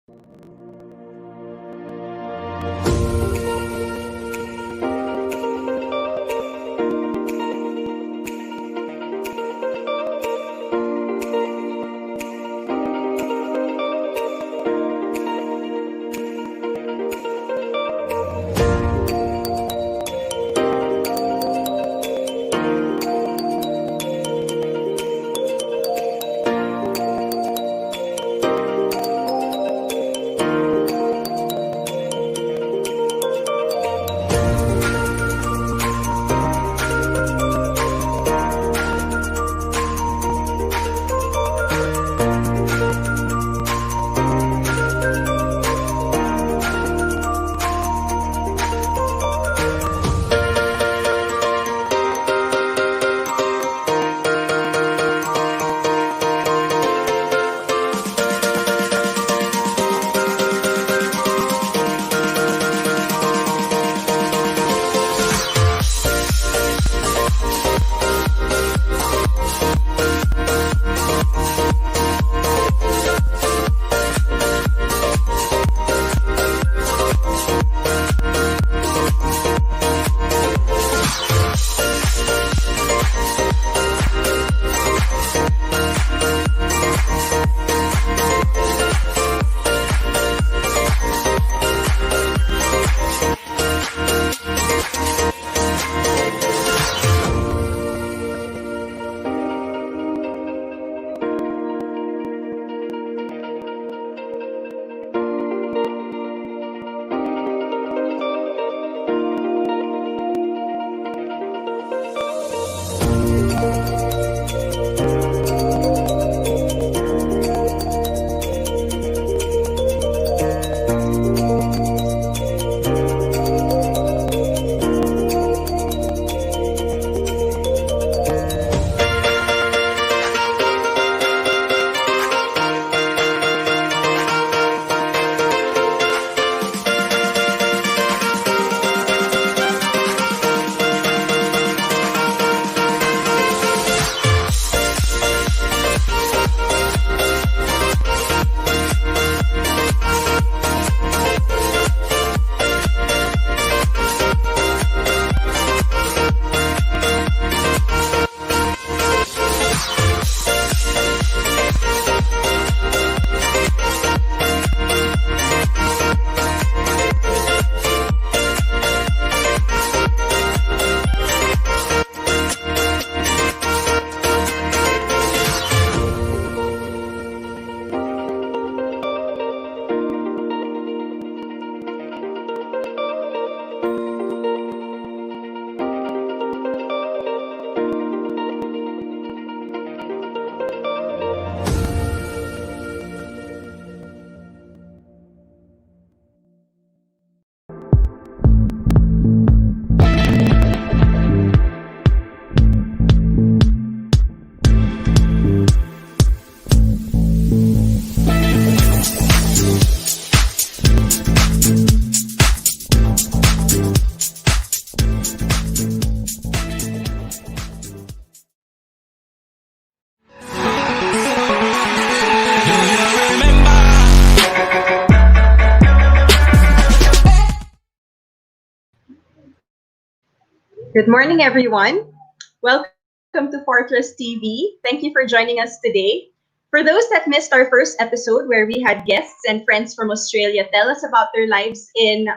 Good morning, everyone. Welcome to Fortrust TV. Thank you for joining us today. For those that missed our first episode where we had guests and friends from Australia tell us about their lives in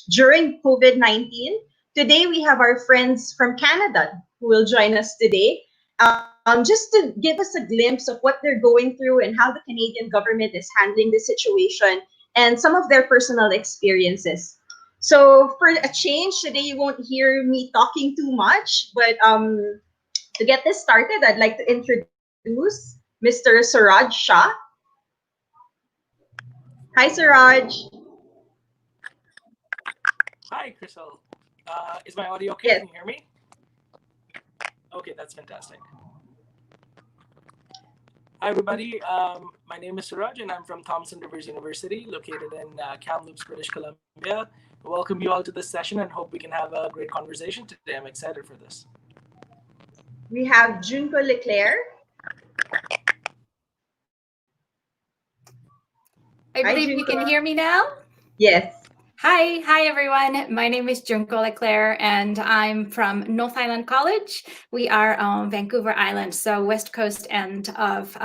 during COVID-19, today we have our friends from Canada who will join us today just to give us a glimpse of what they're going through and how the Canadian government is handling the situation and some of their personal experiences. So for a change, today you won't hear me talking too much, but to get this started, I'd like to introduce Mr. Suraj Shah. Hi, Suraj. Hi, Chrisel. Is my audio okay? Yes. Can you hear me? Okay, that's fantastic. Hi, everybody. My name is Suraj, and I'm from Thompson University, located in Kamloops, British Columbia. Welcome you all to this session and hope we can have a great conversation today. I'm excited for this. We have Junko Leclair. I Hi, believe you Junko. can hear me now. Yes. Hi everyone. My name is Junko Leclair, and I'm from North Island College. We are on Vancouver Island, so west coast end of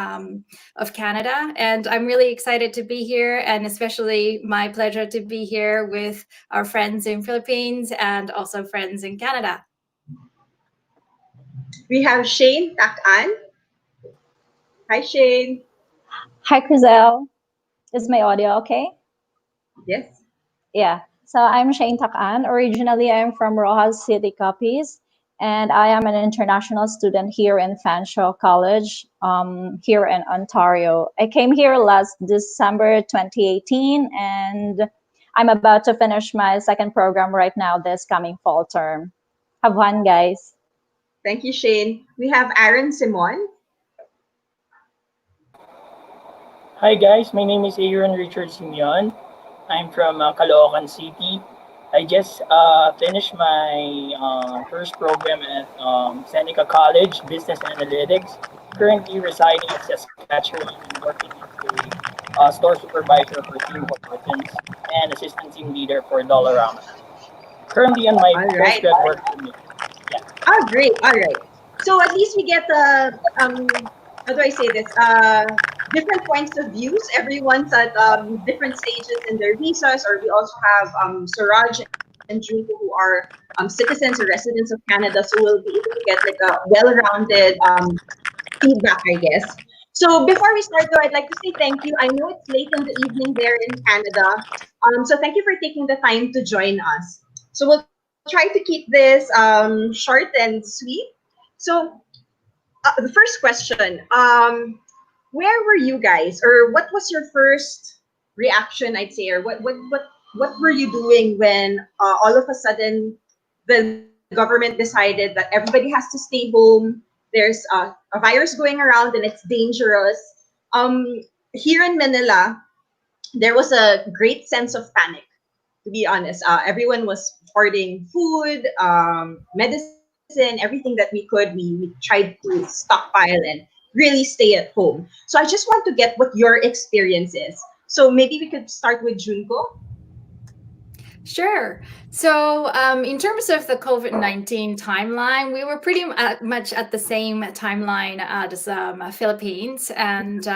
Canada. And I'm really excited to be here, and especially my pleasure to be here with our friends in Philippines and also friends in Canada. We have Shayne Tac-an. Hi, Shayne. Hi, Chrisel. Is my audio okay? Yes. Yeah. So I'm Shayne Tac-an. Originally, I'm from Rojas City, Capiz, and I am an international student here in Fanshawe College, here in Ontario. I came here last December 2018, and I'm about to finish my second program right now this coming fall term. Have fun, guys. Thank you, Shayne. We have Aaron Simon. Hi guys, my name is Aaron Richard Simeon. I'm from Caloocan City. I just finished my first program at Seneca College, Business Analytics. Currently residing in Saskatchewan and working as a store supervisor for Tim Hortons and assistant team leader for Dollarama. Currently on my All right. postgrad work permit. Yeah. Oh, great. All right. So at least we get how do I say this? Different points of views. Everyone's at different stages in their visas, or we also have Suraj and Junko who are citizens or residents of Canada, so we'll be able to get like a well-rounded feedback, I guess. So before we start, though, I'd like to say thank you. I know it's late in the evening there in Canada, so thank you for taking the time to join us. So we'll try to keep this short and sweet. So the first question: where were you guys, or what was your first reaction? I'd say, or what were you doing when all of a sudden the government decided that everybody has to stay home? There's a virus going around and it's dangerous. Um, Here in Manila, there was a great sense of panic, to be honest. Everyone was hoarding food, medicine, everything that we could. We tried to stockpile and really stay at home. So I just want to get what your experience is. So maybe we could start with Junko. Sure. So, in terms of the COVID-19 timeline, we were pretty much at the same timeline as Philippines. And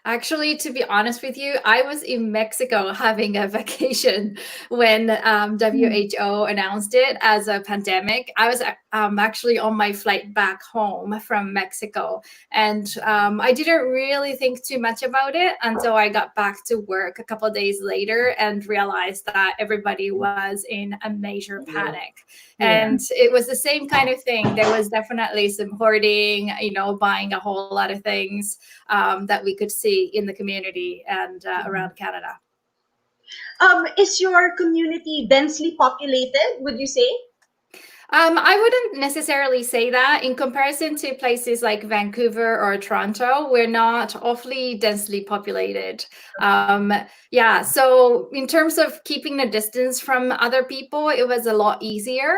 actually, to be honest with you, I was in Mexico having a vacation when WHO announced it as a pandemic. I was actually on my flight back home from Mexico. And I didn't really think too much about it until I got back to work a couple of days later and realized that everybody was in a major panic. Yeah. And it was the same kind of thing. There was definitely some hoarding, buying a whole lot of things that we could see in the community and around Canada. Is your community densely populated, would you say? I wouldn't necessarily say that. In comparison to places like Vancouver or Toronto, we're not awfully densely populated. Yeah, so in terms of keeping the distance from other people, it was a lot easier.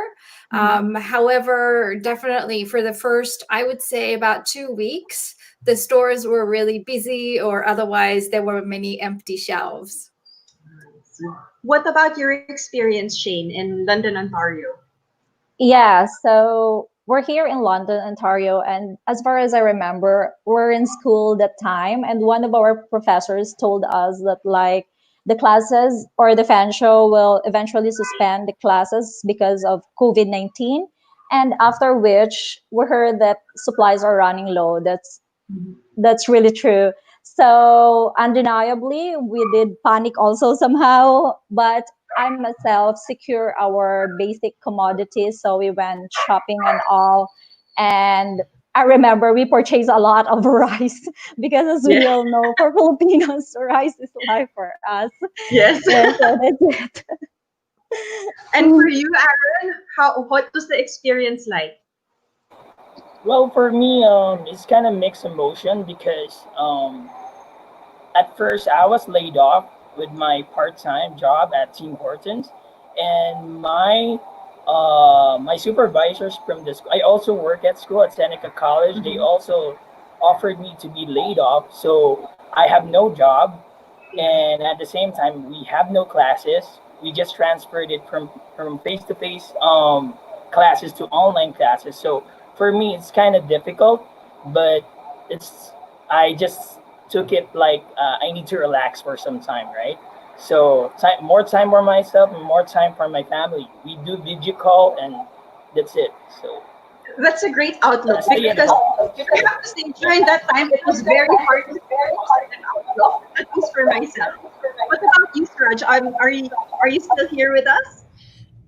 However, definitely for the first, I would say about 2 weeks, the stores were really busy, or otherwise there were many empty shelves. What about your experience, Shayne, in London, Ontario? Yeah, so we're here in London, Ontario, and as far as I remember, we're in school that time, and one of our professors told us that like the classes or the fan show will eventually suspend the classes because of COVID-19, and after which we heard that supplies are running low. That's really true. So undeniably, we did panic also somehow, but I myself secure our basic commodities. So we went shopping and all. And I remember we purchased a lot of rice because as we Yeah. all know, for Filipinos, rice is life for us. Yes. Yeah, so that's it. And for you, Aaron, what was the experience like? Well, for me, it's kind of mixed emotion because at first I was laid off with my part-time job at Tim Hortons, and my supervisors from the school. I also work at school at Seneca College. They Mhm. also offered me to be laid off, so I have no job. and at the same time we have no classes. We just transferred it from face to face classes to online classes. So for me it's kind of difficult, but it's I just took it like I need to relax for some time, right? So more time for myself and more time for my family. We do video call and that's it. So That's a great outlook stay at because home. I have to say during that time it was very hard to find a positive outlook, at least for myself. What about you, Suraj? Are you still here with us?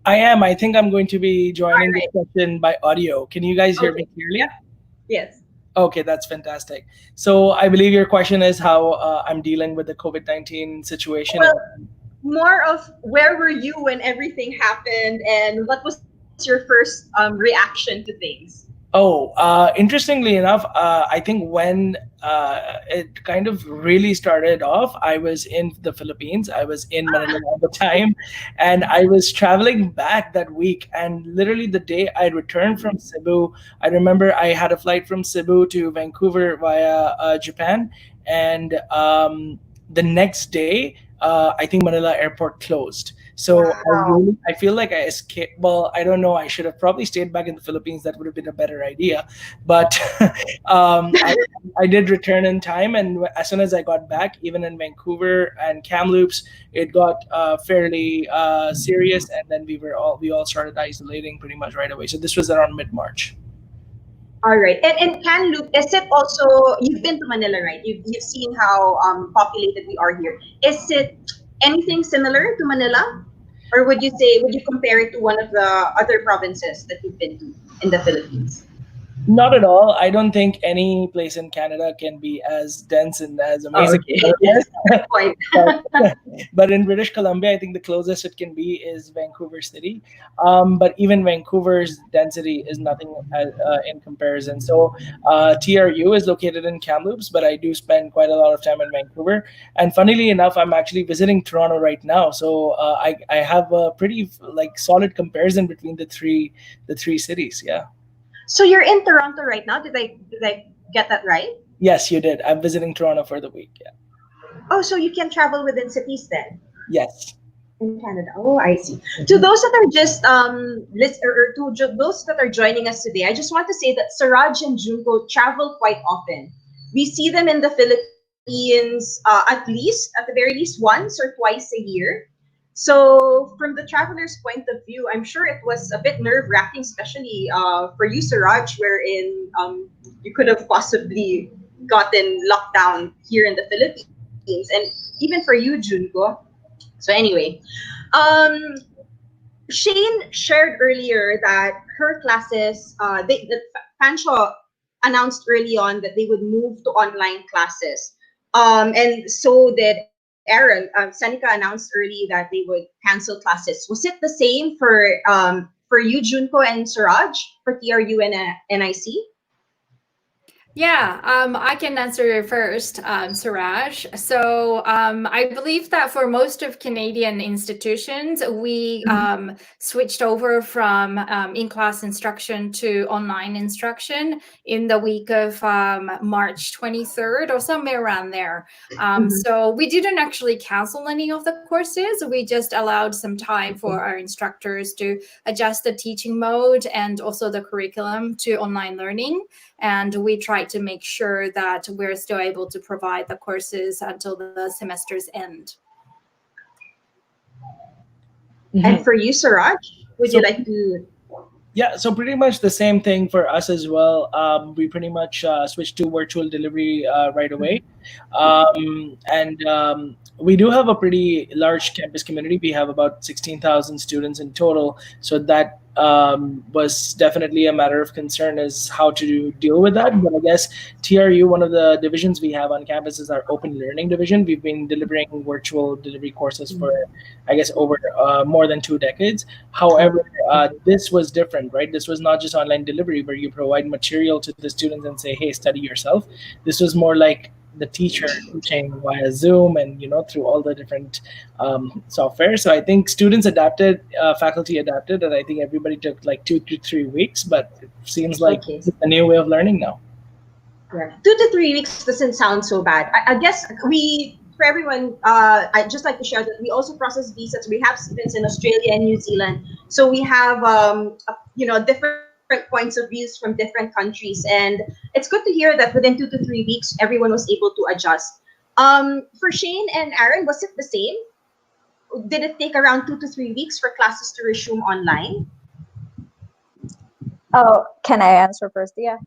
I am. I think I'm going to be All joining this right. session by audio. Can you guys hear Okay. me clearly? Yep. Yes. Okay, that's fantastic. So I believe your question is how I'm dealing with the COVID-19 situation. Well, more of where were you when everything happened, and what was your first reaction to things? Oh, interestingly enough, I think when it kind of really started off, I was in the Philippines. I was in Manila at the time, and I was traveling back that week. And literally the day I returned from Cebu, I remember I had a flight from Cebu to Vancouver via Japan, and the next day, I think Manila airport closed. So Wow. I feel like I escaped. Well, I don't know. I should have probably stayed back in the Philippines. That would have been a better idea. But I did return in time, and as soon as I got back, even in Vancouver and Kamloops, it got fairly serious, and then we all started isolating pretty much right away. So this was around mid March. All right. And Canloop, is it also, you've been to Manila, right? You've seen how populated we are here. Is it anything similar to Manila? Or would you compare it to one of the other provinces that you've been to in the Philippines? Not at all. I don't think any place in Canada can be as dense and as Oh, amazing okay. as Yes, it good point. but, but in British Columbia, I think the closest it can be is Vancouver City. But even Vancouver's density is nothing in comparison. So TRU is located in Kamloops, but I do spend quite a lot of time in Vancouver. And funnily enough, I'm actually visiting Toronto right now, so I have a pretty like solid comparison between the three cities. Yeah. So you're in Toronto right now. Did I get that right? Yes, you did. I'm visiting Toronto for the week. Yeah. Oh, so you can travel within cities then Yes. in Canada. Oh, I see. To those that are just those that are joining us today, I just want to say that Suraj and Junko travel quite often. We see them in the Philippines at the very least once or twice a year. So, from the traveler's point of view, I'm sure it was a bit nerve wracking, especially for you, Suraj, wherein you could have possibly gotten locked down here in the Philippines, and even for you, Junko. So, anyway, um, Shayne shared earlier that her classes, that Fanshawe announced early on that they would move to online classes. And so did Aaron. Seneca announced early that they would cancel classes. Was it the same for you, Junko and Suraj, for TRU and NIC? Yeah, I can answer first, Suraj. So I believe that for most of Canadian institutions, we switched over from in-class instruction to online instruction in the week of March 23rd or somewhere around there. Mhm. So we didn't actually cancel any of the courses. We just allowed some time for our instructors to adjust the teaching mode and also the curriculum to online learning, and we try to make sure that we're still able to provide the courses until the semester's end. And for you, Suraj, would you So like to? yeah, so pretty much the same thing for us as well. We pretty much switched to virtual delivery right away, and we do have a pretty large campus community. We have about 16,000 students in total, so that was definitely a matter of concern as how to deal with that. But I guess TRU, one of the divisions we have on campus, is our open learning division. We've been delivering virtual delivery courses for, I guess, over more than 2 decades. However, this was different, right? This was not just online delivery where you provide material to the students and say, "Hey, study yourself." This was more like the teacher teaching via Zoom and through all the different software. So I think students adapted, faculty adapted, and I think everybody took like 2 to 3 weeks. But it seems like Okay. it's a new way of learning now. Yeah. 2 to 3 weeks doesn't sound so bad. I guess for everyone, I'd just like to share that we also process visas. We have students in Australia and New Zealand, so we have different points of views from different countries, and it's good to hear that within 2 to 3 weeks, everyone was able to adjust. For Shayne and Aaron, was it the same? Did it take around 2 to 3 weeks for classes to resume online? Oh, can I answer first? Yeah.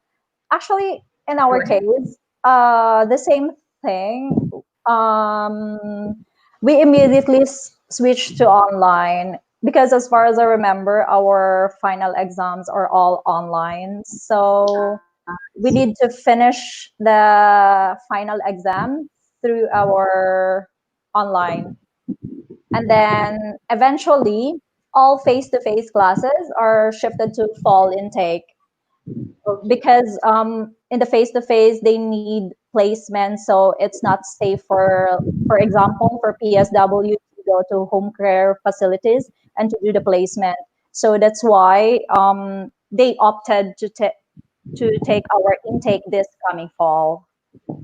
Actually, in Go our ahead. case, the same thing. Um, we immediately switched to online because, as far as I remember, our final exams are all online. So we need to finish the final exam through our online. And then eventually, all face to face classes are shifted to fall intake Okay. because in the face to face they need placement, so it's not safe for example for PSW to go to home care facilities and to do the placement. So that's why they opted to take our intake this coming fall.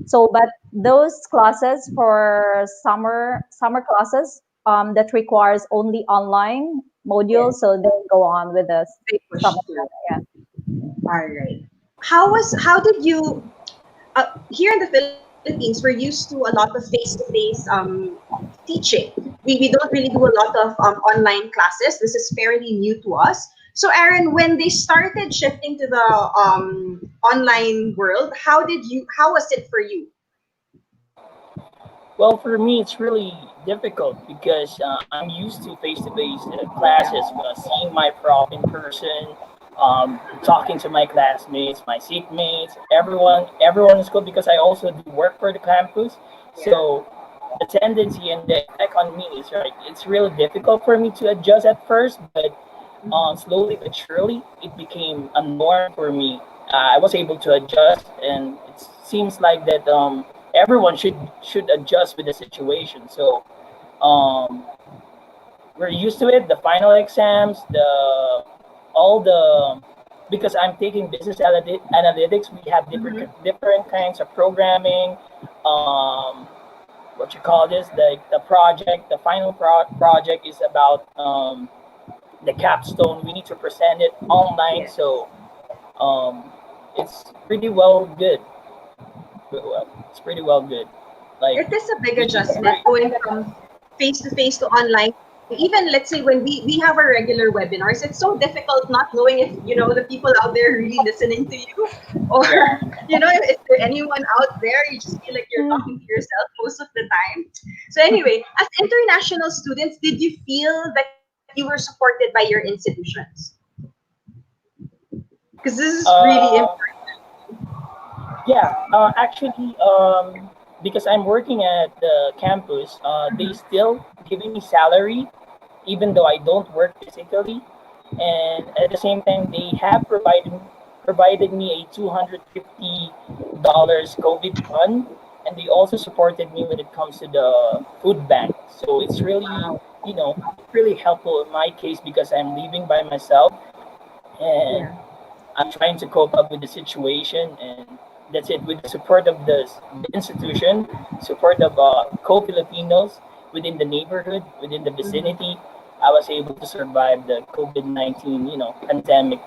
So but those classes for summer classes that requires only online modules, Yes, so they go on with the they summer pushed through. class. All right. How did you here in the Philippines, we're used to a lot of face-to-face teaching. We don't really do a lot of online classes. This is fairly new to us. So, Aaron, when they started shifting to the online world, how was it for you? Well, for me, it's really difficult because I'm used to face-to-face classes, seeing my prof in person, talking to my classmates, my seatmates, everyone in school. Because I also do work for the campus, so the tendency and the effect on me is right. It's really difficult for me to adjust at first, but slowly but surely, it became a norm for me. I was able to adjust, and it seems like that everyone should adjust with the situation. So um, we're used to it. The final exams, the all the because I'm taking business analytics, we have Mm-hmm. different kinds of programming. Um, what you call this? The project, the final project is about the capstone. We need to present it online, Yes. so um, it's pretty well good. Well, it's pretty well good. Like It is a big we adjustment going from face to face to online. Even let's say when we have our regular webinars, it's so difficult not knowing if the people out there really listening to you, or yeah. is there anyone out there. You just feel like you're talking to yourself most of the time. So anyway, as international students, did you feel that you were supported by your institutions? Because this is really Uh, important. yeah. Actually, because I'm working at the campus, they still giving me salary even though I don't work physically, and at the same time they have provided me a $250 COVID fund, and they also supported me when it comes to the food bank. So it's really, Wow. really helpful in my case because I'm living by myself, and Yeah. I'm trying to cope up with the situation, and that's it. With the support of the institution, support of co-Filipinos within the neighborhood, within the Mhm. vicinity, I was able to survive the COVID-19, pandemic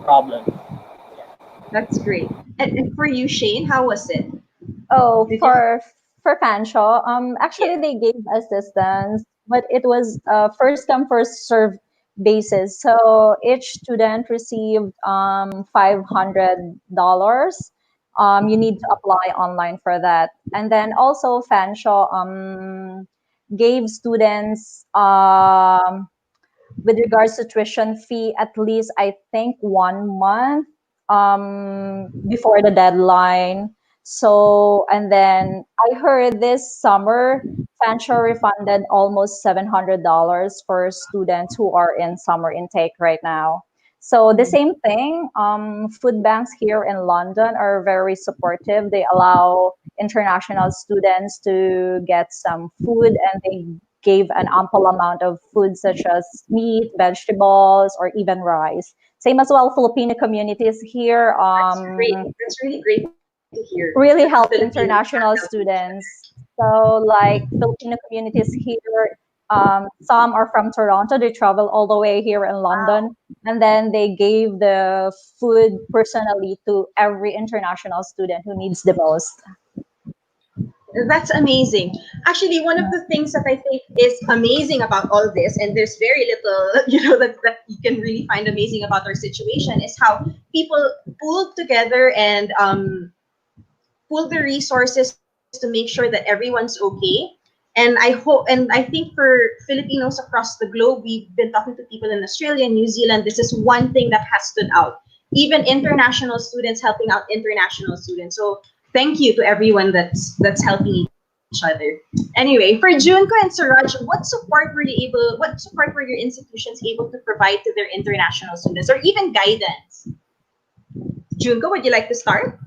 problem. That's great. And for you, Shane, how was it? Oh, Did you? for Fanshawe, Yeah. actually they gave assistance, but it was first come first serve basis. So each student received $500. You need to apply online for that, and then also Fanshawe gave students with regards to tuition fee at least I think 1 month before the deadline. So and then I heard this summer Fanshawe refunded almost $700 for students who are in summer intake right now. So the Mhm. same thing. Food banks here in London are very supportive. They allow international students to get some food, and they gave an ample amount of food such as meat, vegetables, or even rice. Same as well, Filipino communities here. That's great. That's really great to hear. to hear really that the help Filipinos are international helping each other. students. So, like Filipino communities here, some are from Toronto. They travel all the way here in London, and then they gave the food personally to every international student who needs the most. That's amazing. Actually, one of the things that I think is amazing about all this, and there's very little, that you can really find amazing about our situation, is how people pulled together and pool the resources to make sure that everyone's okay. And I think for Filipinos across the globe, we've been talking to people in Australia and New Zealand. This is one thing that has stood out. Even international students helping out international students. So thank you to everyone that's helping each other. Anyway, for Junko and Suraj, what support were your institutions able to provide to their international students, or even guidance? Junko, would you like to start?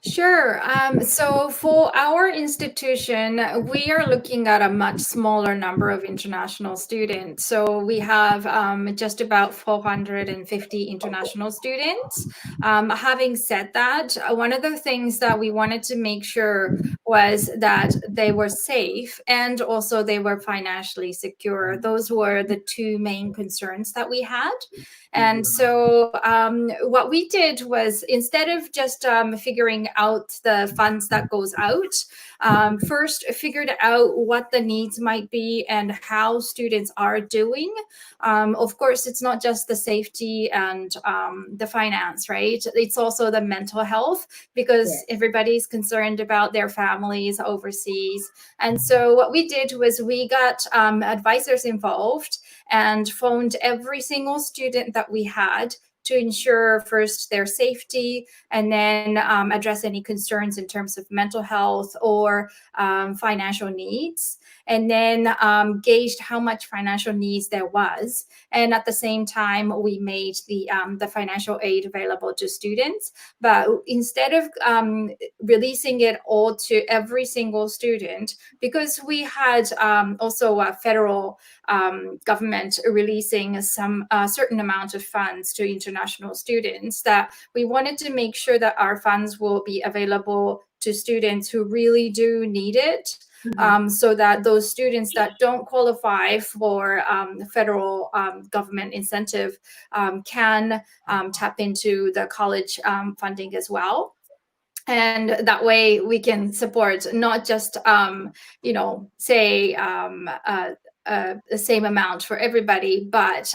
Sure. So for our institution, we are looking at a much smaller number of international students. So we have just about 450 international students. Having said that, one of the things that we wanted to make sure was that they were safe and also they were financially secure. Those were the two main concerns that we had. And so what we did was, instead of just figuring out the funds that goes out, first figured out what the needs might be and how students are doing. Of course, it's not just the safety and the finance, right? It's also the mental health, because everybody's concerned about their families overseas. And so what we did was we got advisors involved and phoned every single student that we had to ensure first their safety, and then address any concerns in terms of mental health or financial needs, and then gauged how much financial needs there was. And at the same time, we made the financial aid available to students. But instead of releasing it all to every single student, because we had also a federal government releasing some certain amount of funds to international students, that we wanted to make sure that our funds will be available to students who really do need it. So that those students that don't qualify for federal government incentive can tap into the college funding as well. And that way we can support not just say the same amount for everybody, but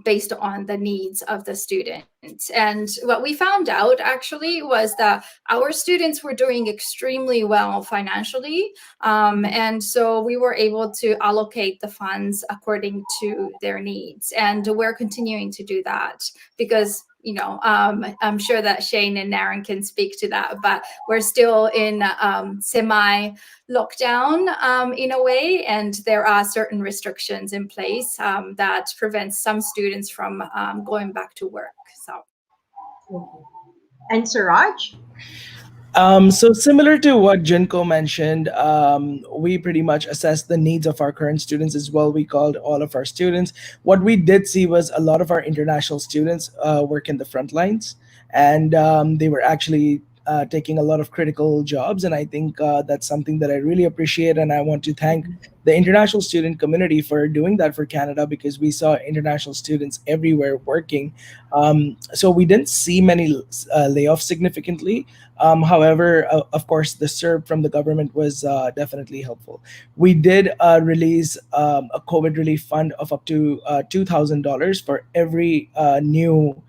based on the needs of the students. And what we found out actually was that our students were doing extremely well financially. And so we were able to allocate the funds according to their needs. And we're continuing to do that because I'm sure that Shayne and Naren can speak to that, but we're still in semi-lockdown in a way, and there are certain restrictions in place that prevents some students from going back to work. So. And Suraj? So similar to what Junko mentioned, we pretty much assessed the needs of our current students as well. We called all of our students. What we did see was a lot of our international students work in the front lines, and they were actually taking a lot of critical jobs. And I think that's something that I really appreciate. And I want to thank the international student community for doing that for Canada, because we saw international students everywhere working. So we didn't see many layoffs significantly. However, of course, the serve from the government was definitely helpful. We did release a COVID relief fund of up to $2,000 for every new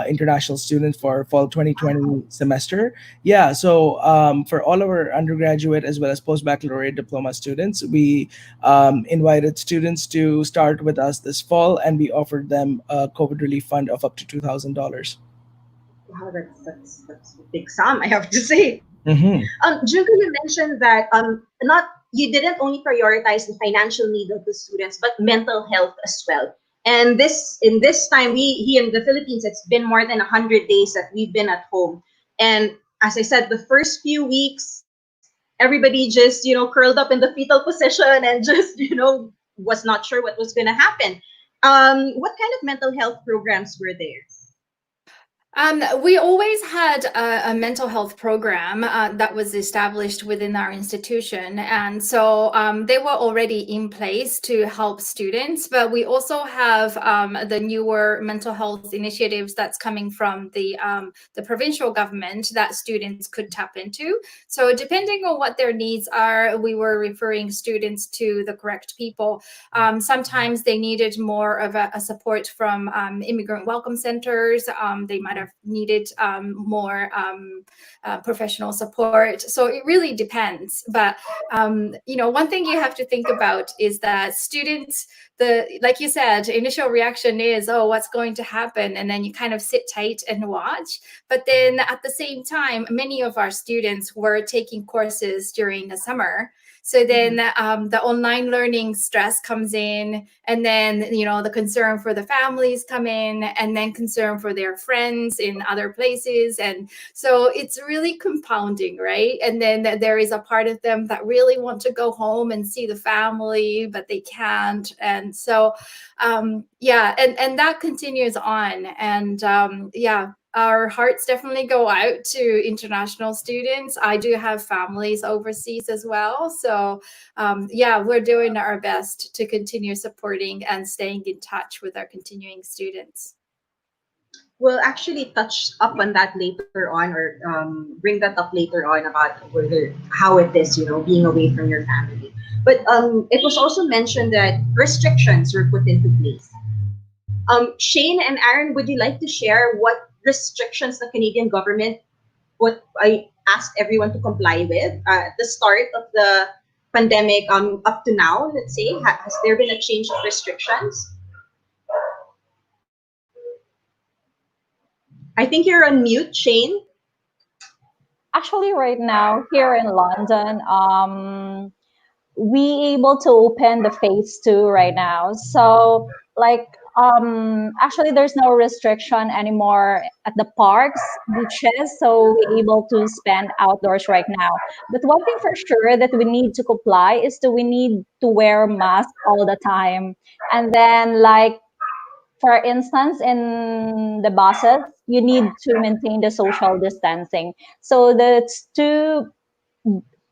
international student for fall 2020 semester. Yeah, so for all our undergraduate as well as post-baccalaureate diploma students, we invited students to start with us this fall, and we offered them a COVID relief fund of up to $2,000. Wow, that's a big sum, I have to say. Mm-hmm. Junko, you mentioned that not you didn't only prioritize the financial need of the students, but mental health as well. And in this time, we here in the Philippines, it's been more than 100 days that we've been at home. And as I said, the first few weeks, everybody just curled up in the fetal position and just was not sure what was going to happen. What kind of mental health programs were there? We always had a mental health program that was established within our institution. And so they were already in place to help students. But we also have the newer mental health initiatives that's coming from the provincial government that students could tap into. So depending on what their needs are, we were referring students to the correct people. Sometimes they needed more of a support from immigrant welcome centers. They might have needed more professional support. So it really depends. But one thing you have to think about is that students, like you said, initial reaction is, oh, what's going to happen? And then you kind of sit tight and watch. But then at the same time, many of our students were taking courses during the summer. So then the online learning stress comes in, and then, the concern for the families come in, and then concern for their friends in other places. And so it's really compounding, right? And then there is a part of them that really want to go home and see the family, but they can't. And so, and that continues on. And our hearts definitely go out to international students. I do have families overseas as well. So, we're doing our best to continue supporting and staying in touch with our continuing students. We'll actually touch up on that later on, or bring that up later on about how it is, being away from your family. But it was also mentioned that restrictions were put into place. Shane and Aaron, would you like to share what restrictions the Canadian government I asked everyone to comply with at the start of the pandemic up to now? Let's say, has there been a change of restrictions? I think you're on mute, Shane. Actually, right now here in London, we able to open the phase two right now. So actually there's no restriction anymore at the parks, beaches, so we're able to spend outdoors right now. But one thing for sure that we need to comply is that we need to wear mask all the time. And then for instance, in the buses, you need to maintain the social distancing. So that's two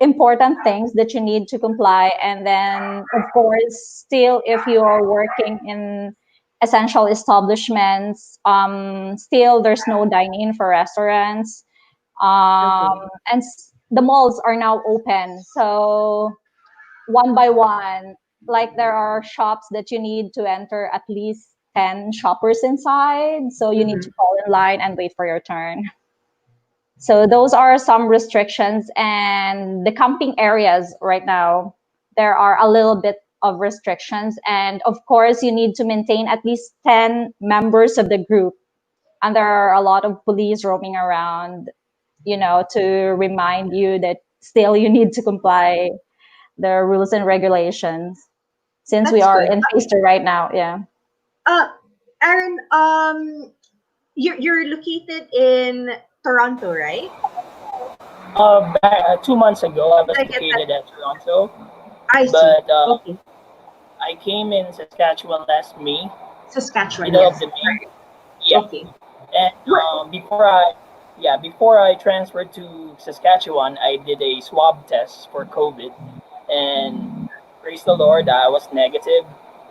important things that you need to comply. And then, of course, still, if you are working in essential establishments, still there's no dine-in for restaurants. And the malls are now open. So one by one, there are shops that you need to enter at least 10 shoppers inside. So you need to fall in line and wait for your turn. So those are some restrictions. And the camping areas right now, there are a little bit of restrictions. And of course, you need to maintain at least 10 members of the group. And there are a lot of police roaming around, to remind you that still you need to comply the rules and regulations, since we That's are good. in phase two right now. Yeah. Aaron, you're located in Toronto, right? 2 months ago, I was I get located that. at Toronto, I see. but Okay. I came in Saskatchewan last May, Saskatchewan, middle of yes. the May. Right. Yeah, Okay. and before I transferred to Saskatchewan, I did a swab test for COVID, and praise the Lord, I was negative.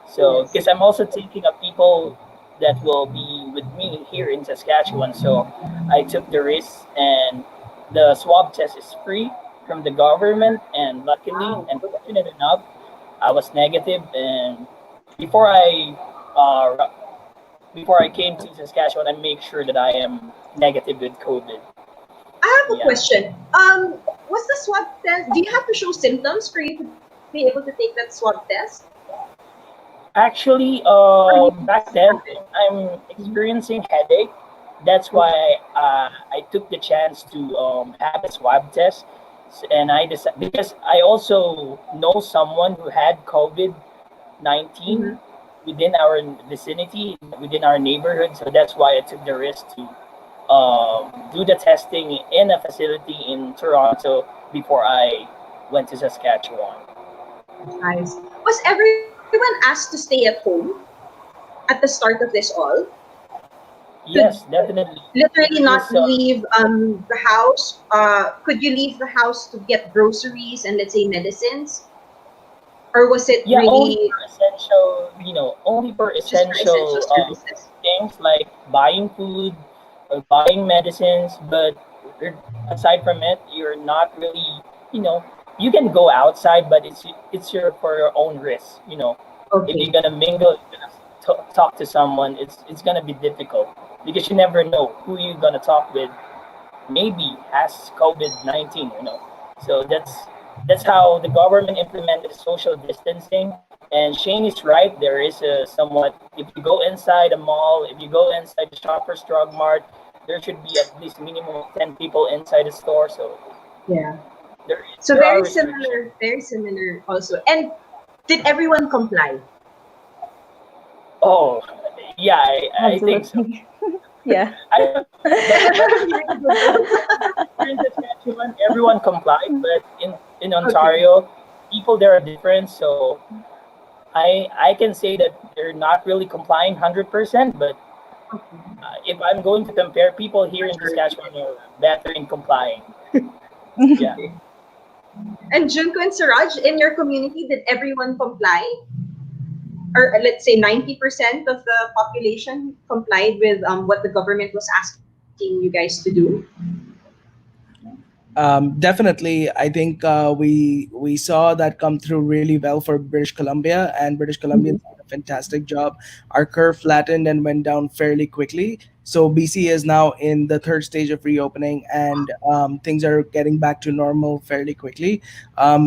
So, Yes. because I'm also thinking of people that will be with me here in Saskatchewan, so I took the risk, and the swab test is free from the government, and luckily Wow. and fortunate enough, I was negative, and before I uh, before I came to Saskatchewan, I make sure that I am negative with COVID. I have a Yeah. question. Was the swab test? Do you have to show symptoms for you to be able to take that swab test? Actually, Or you back just then have it? I'm experiencing headache. That's why Okay. I took the chance to have a swab test, and I decided because I also know someone who had COVID-19 Mm-hmm. within our vicinity, within our neighborhood. So that's why I took the risk to do the testing in a facility in Toronto before I went to Saskatchewan. Nice. Was everyone asked to stay at home at the start of this all? Could Yes, definitely. literally There not is leave the house. Could you leave the house to get groceries and let's say medicines, or was it yeah, only really for essential, only for just for essential essential services? things like buying food or buying medicines. But er, aside from it, you're not really, you know, you can go outside, but it's your for your own risk. If you're Okay. gonna mingle, if you're gonna talk to someone, it's gonna be difficult because you never know who you're gonna talk with. Maybe has COVID-19. So that's how the government implemented social distancing. And Shane is right. There is a somewhat. If you go inside a mall, if you go inside the Shoppers Drug Mart, there should be at least minimum of 10 people inside the store. So Yeah. there So there are restrictions. very similar also. And did everyone comply? Oh, yeah, I think so. Absolutely. Yeah. I don't, but here in Saskatchewan, everyone complied. But in Okay. Ontario, people there are different. So I can say that they're not really complying 100%, but Okay. if I'm going to compare, people here in Majority. Saskatchewan are better in complying. Yeah. Okay. And Junko and Suraj, in your community, did everyone comply? Or let's say 90% of the population complied with what the government was asking you guys to do? Definitely, I think we saw that come through really well for British Columbia, and British Columbians Mhm. did a fantastic job. Our curve flattened and went down fairly quickly. So BC is now in the third stage of reopening, and things are getting back to normal fairly quickly.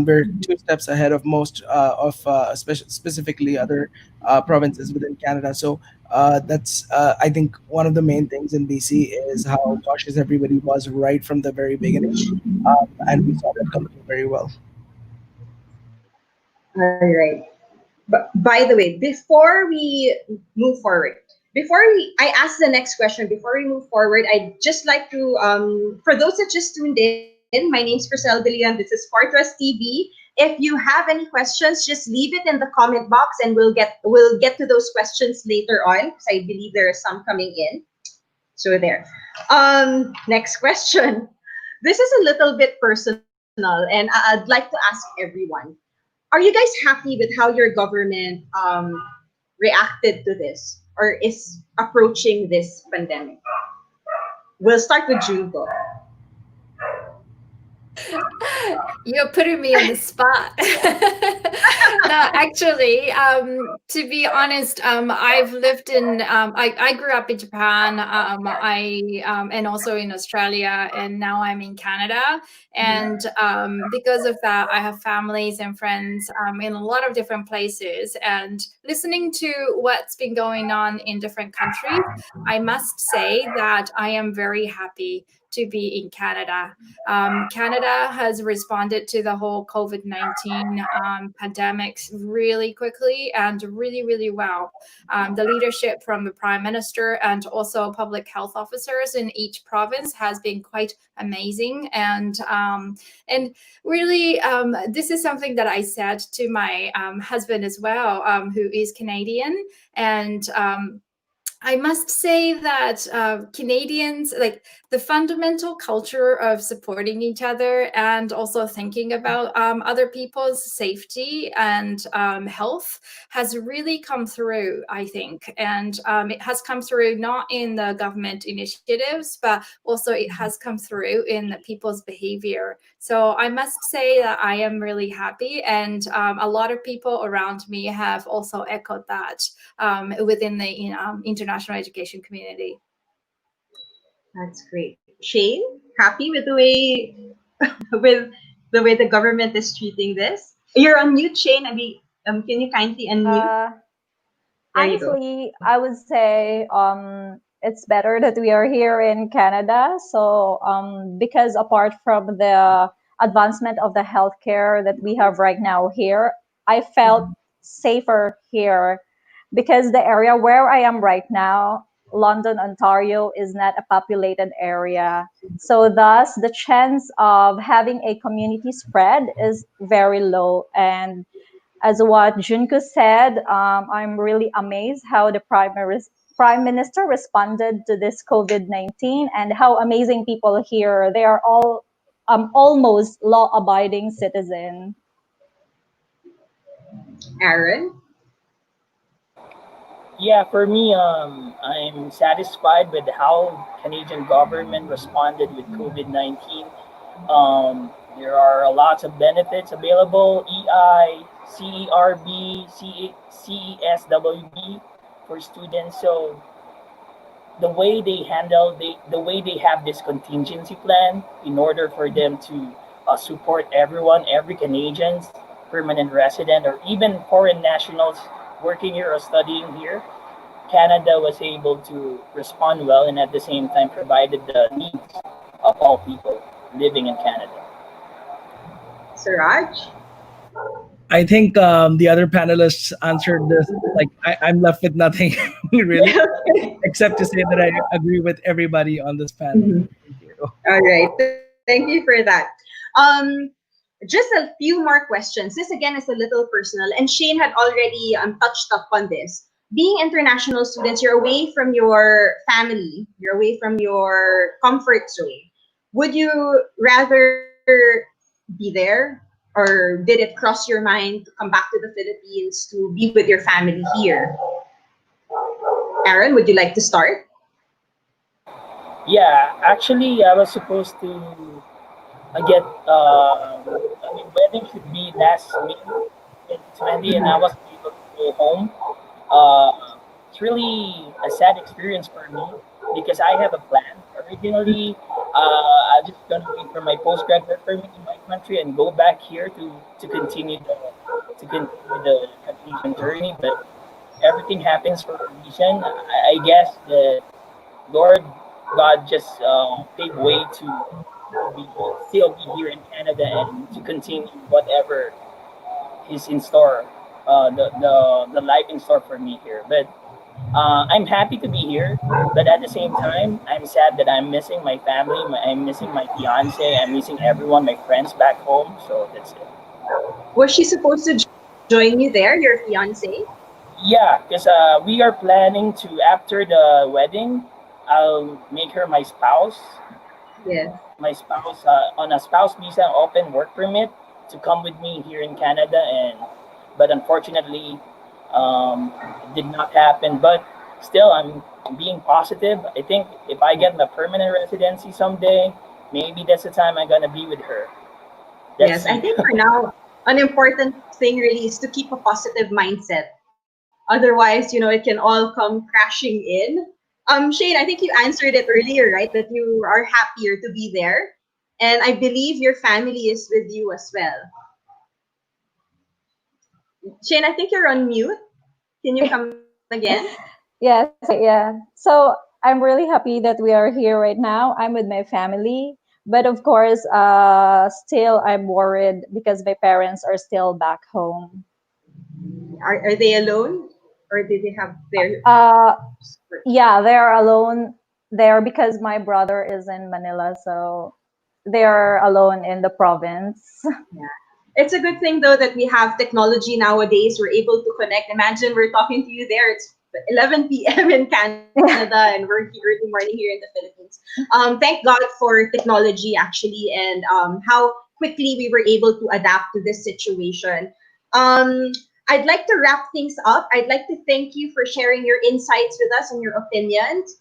We're two steps ahead of most specifically other provinces within Canada. So that's I think one of the main things in BC is how cautious everybody was right from the very beginning, and we saw that come through very well. All right. But by the way, before we move forward, I ask the next question, before we move forward, I'd just like to, for those that just tuned in, my name's Chrisel de Leon. This is Fortrust TV. If you have any questions, just leave it in the comment box, and we'll get to those questions later on because I believe there are some coming in. So there. Next question. This is a little bit personal, and I'd like to ask everyone: are you guys happy with how your government reacted to this or is approaching this pandemic? We'll start with Junko. You're putting me on the spot. No, actually, to be honest, I've lived in, I grew up in Japan, and also in Australia, and now I'm in Canada. And because of that, I have families and friends in a lot of different places. And listening to what's been going on in different countries, I must say that I am very happy to be in Canada. Canada has responded to the whole COVID-19 pandemic really quickly and really, really well. The leadership from the Prime Minister and also public health officers in each province has been quite amazing. And really, this is something that I said to my husband as well, who is Canadian. And I must say that Canadians, like the fundamental culture of supporting each other and also thinking about other people's safety and health, has really come through, I think. And it has come through not in the government initiatives, but also it has come through in the people's behavior. So I must say that I am really happy. And a lot of people around me have also echoed that within the international education community. That's great. Shane, happy with the way with the way the government is treating this? You're on mute, Shane. I mean, can you kindly unmute? Uh, There you go. Honestly, I would say it's better that we are here in Canada. So because apart from the advancement of the healthcare that we have right now here, I felt safer here because the area where I am right now, London, Ontario, is not a populated area. So thus the chance of having a community spread is very low. And as what Junko said, I'm really amazed how the Prime Minister responded to this COVID-19 and how amazing people here. They are all almost law-abiding citizens. Aaron? Yeah, for me, I'm satisfied with how Canadian government responded with COVID-19. There are lots of benefits available: EI, CERB, CESWB for students. So the way they have this contingency plan in order for them to support everyone, every Canadian, permanent resident, or even foreign nationals working here or studying here. Canada was able to respond well and at the same time provided the needs of all people living in Canada. Suraj? I think the other panelists answered this. Like I'm left with nothing really, Okay. except to say that I agree with everybody on this panel. Mhm. Thank you. All right. Thank you for that. Um, just a few more questions. This again is a little personal, and Shayne had already touched up on this. Being international students, you're away from your family, you're away from your comfort zone. Would you rather be there, or did it cross your mind to come back to the Philippines to be with your family here? Aaron, would you like to start? Yeah, actually, I was supposed to get. I mean, wedding should be last May 2020, and I Mhm. wasn't able to go home. It's really a sad experience for me because I have a plan. Originally, I was just gonna wait for my postgraduate permit in my country and go back here to continue the education journey. But everything happens for a reason. I guess the Lord God just paved way to be still be here in Canada and to continue whatever is in store, the life in store for me here. But I'm happy to be here, but at the same time, I'm sad that I'm missing my family. I'm missing my fiance. I'm missing everyone, my friends back home. So that's it. Was she supposed to join you there, your fiance? Yeah, because we are planning to after the wedding, I'll make her my spouse. Yes. My spouse on a spouse visa, open work permit to come with me here in Canada, and but unfortunately, it did not happen. But still, I'm being positive. I think if I get my permanent residency someday, maybe that's the time I'm gonna be with her. Let's Yes, I see. think for now, an important thing really is to keep a positive mindset. Otherwise, it can all come crashing in. Shane, I think you answered it earlier, right? That you are happier to be there. And I believe your family is with you as well. Shane, I think you're on mute. Can you come again? Yes, yeah. So I'm really happy that we are here right now. I'm with my family, but of course, still I'm worried because my parents are still back home. Are they alone? Or did they have their... Uh, yeah, they are alone there because my brother is in Manila, so they are alone in the province. Yeah. It's a good thing though that we have technology nowadays. We're able to connect. Imagine we're talking to you there. It's 11 p.m. in Canada and we're here early morning here in the Philippines. Thank God for technology actually, and how quickly we were able to adapt to this situation. Um, I'd like to wrap things up. I'd like to thank you for sharing your insights with us and your opinions.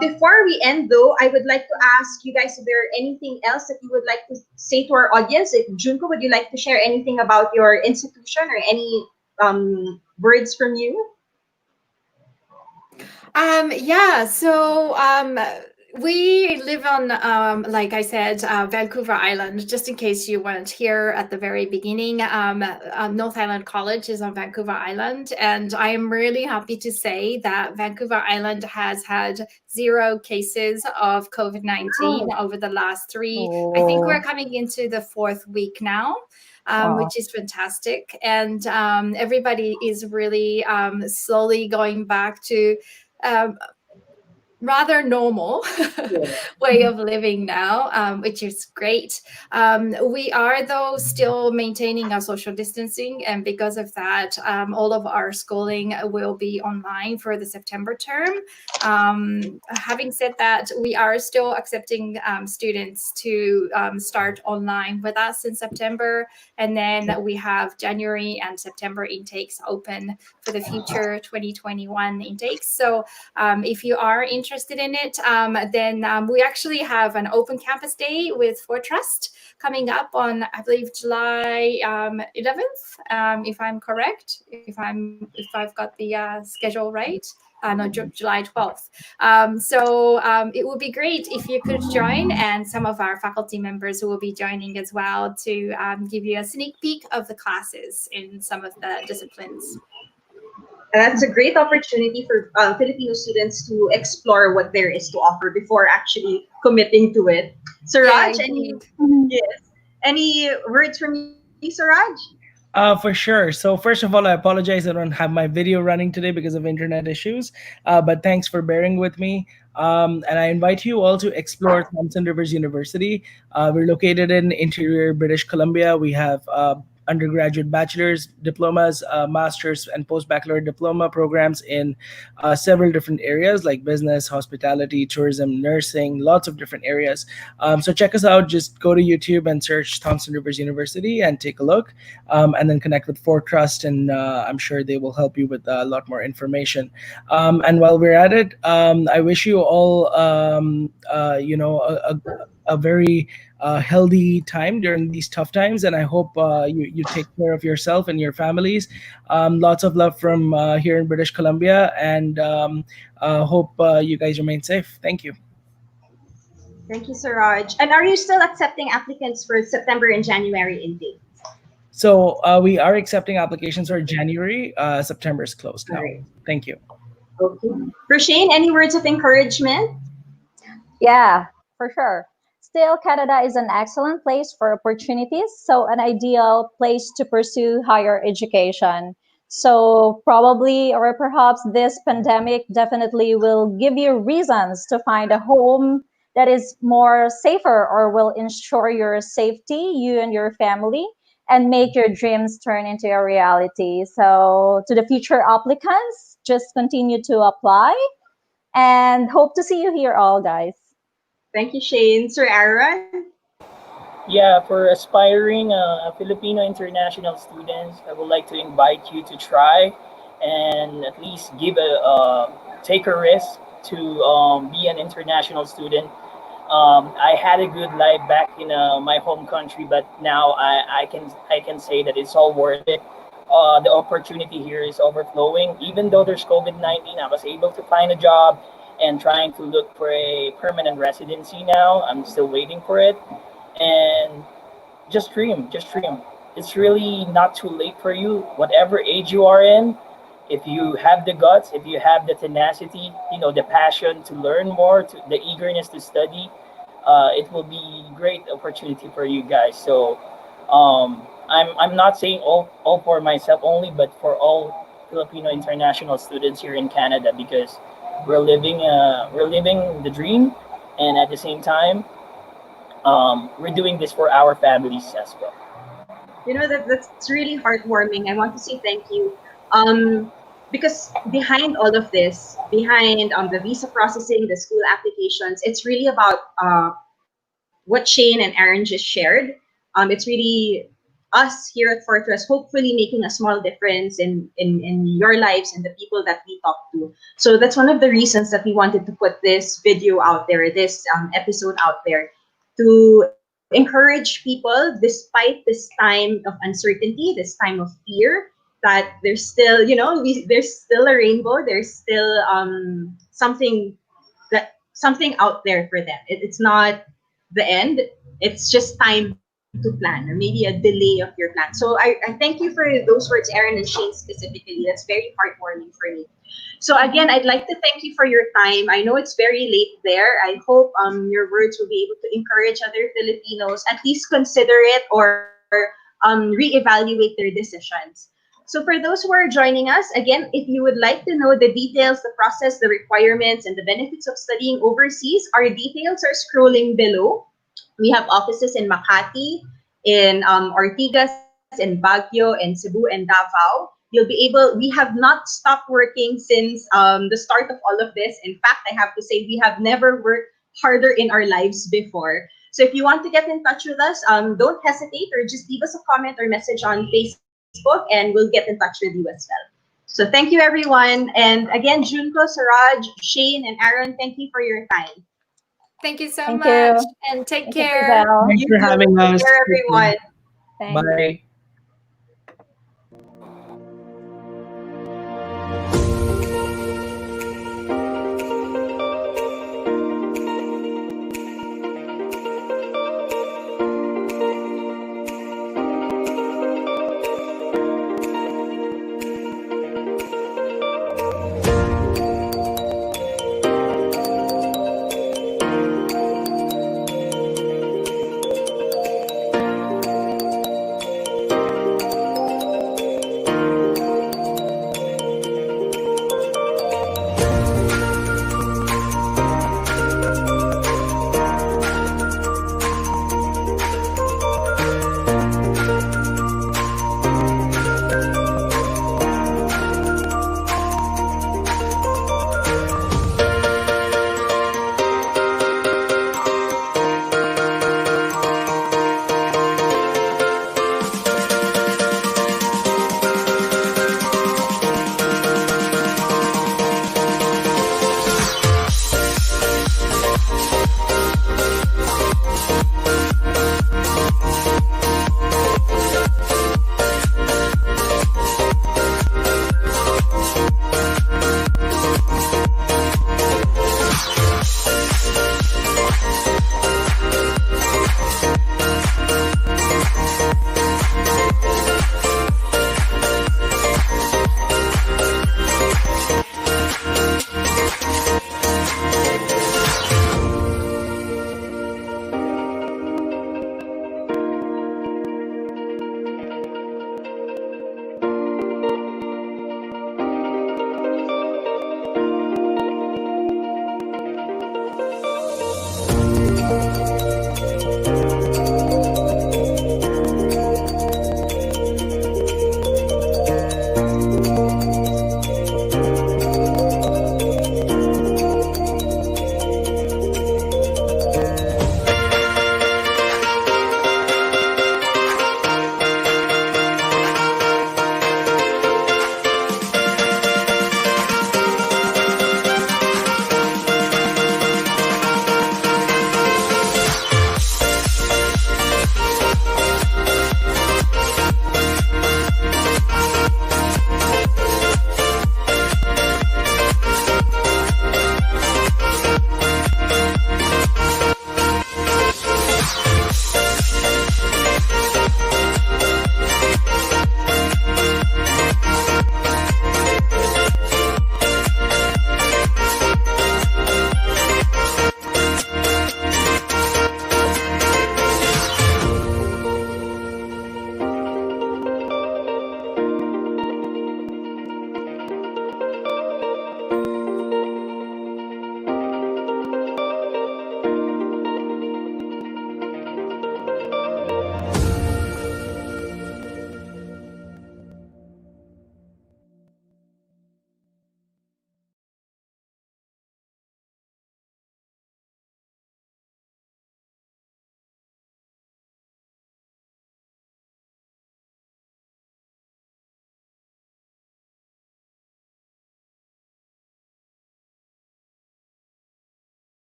Before we end, though, I would like to ask you guys if there anything else that you would like to say to our audience. If Junko, would you like to share anything about your institution or any words from you? Yeah, so we live on, like I said, Vancouver Island. Just in case you weren't here at the very beginning, North Island College is on Vancouver Island, and I am really happy to say that Vancouver Island has had 0 cases of COVID-19 Wow. over the last 3. I think we're Oh, coming into the 4th week now. wow. Which is fantastic, and everybody is really slowly going back to um, rather normal Yeah. way of living now, which is great. We are, though, still maintaining our social distancing, and because of that, all of our schooling will be online for the September term. Having said that, we are still accepting students to start online with us in September, and then we have January and September intakes open for the future 2021 intakes. So if you are interested in it, then we actually have an open campus day with Fortrust coming up on, I believe, July 11th, if I'm correct, if I've got the schedule right. No, July 12th. It would be great if you could join, and some of our faculty members will be joining as well to give you a sneak peek of the classes in some of the disciplines. And that's a great opportunity for Filipino students to explore what there is to offer before actually committing to it. Yeah, Suraj, any indeed. yes, any words from you, Suraj? For sure. So first of all, I apologize. I don't have my video running today because of internet issues. But thanks for bearing with me. And I invite you all to explore Thompson Rivers University. We're located in interior British Columbia. We have undergraduate bachelor's diplomas, master's, and post-baccalaureate diploma programs in several different areas like business, hospitality, tourism, nursing, lots of different areas. So check us out. Just go to YouTube and search Thompson Rivers University and take a look, and then connect with Fortrust, and I'm sure they will help you with a lot more information. And while we're at it, I wish you all, a very healthy time during these tough times, and I hope you take care of yourself and your families. Lots of love from here in British Columbia, and hope you guys remain safe. Thank you. Thank you, Suraj. And are you still accepting applicants for September and January intake? So we are accepting applications for January. September is closed All now. right. Thank you. Okay. For Shane, any words of encouragement? Yeah, for sure. Still, Canada is an excellent place for opportunities, so an ideal place to pursue higher education. So, probably or perhaps this pandemic definitely will give you reasons to find a home that is more safer or will ensure your safety, you and your family, and make your dreams turn into a reality. So, to the future applicants, just continue to apply and hope to see you here all, guys. Thank you, Shane. Sir Aaron? Yeah, for aspiring Filipino international students, I would like to invite you to try and at least take a risk to be an international student. I had a good life back in my home country, but now I can say that it's all worth it. The opportunity here is overflowing. Even though there's COVID-19, I was able to find a job and trying to look for a permanent residency now. I'm still waiting for it, and just dream. It's really not too late for you, whatever age you are in. If you have the guts, if you have the tenacity, the passion to learn more, the eagerness to study, it will be great opportunity for you guys. So I'm not saying all for myself only, but for all Filipino international students here in Canada, because we're living the dream, and at the same time, we're doing this for our families as well. That's really heartwarming. I want to say thank you. Um, because behind all of this, behind the visa processing, the school applications, it's really about what Shane and Aaron just shared. It's really us here at Fortress hopefully making a small difference in your lives and the people that we talk to. So that's one of the reasons that we wanted to put this video out there, this episode out there, to encourage people despite this time of uncertainty, this time of fear, that there's still, there's still a rainbow, there's still something out there for them. It's not the end. It's just time to plan, or maybe a delay of your plan. So I thank you for those words, Aaron and Shane specifically. That's very heartwarming for me. So again, I'd like to thank you for your time. I know it's very late there. I hope your words will be able to encourage other Filipinos at least consider it or reevaluate their decisions. So for those who are joining us, again, if you would like to know the details, the process, the requirements, and the benefits of studying overseas, our details are scrolling below. We have offices in Makati, in Ortigas, in Baguio, in Cebu, and Davao. You'll be able, we have not stopped working since the start of all of this. In fact, I have to say, we have never worked harder in our lives before. So if you want to get in touch with us, don't hesitate or just leave us a comment or message on Facebook and we'll get in touch with you as well. So thank you everyone. And again, Junko, Suraj, Shayne, and Aaron, thank you for your time. Thank you so Thank much, you. and take Thank you, care. Chriselle. Thanks You for too. having Take us. care, everyone. Thanks. Bye.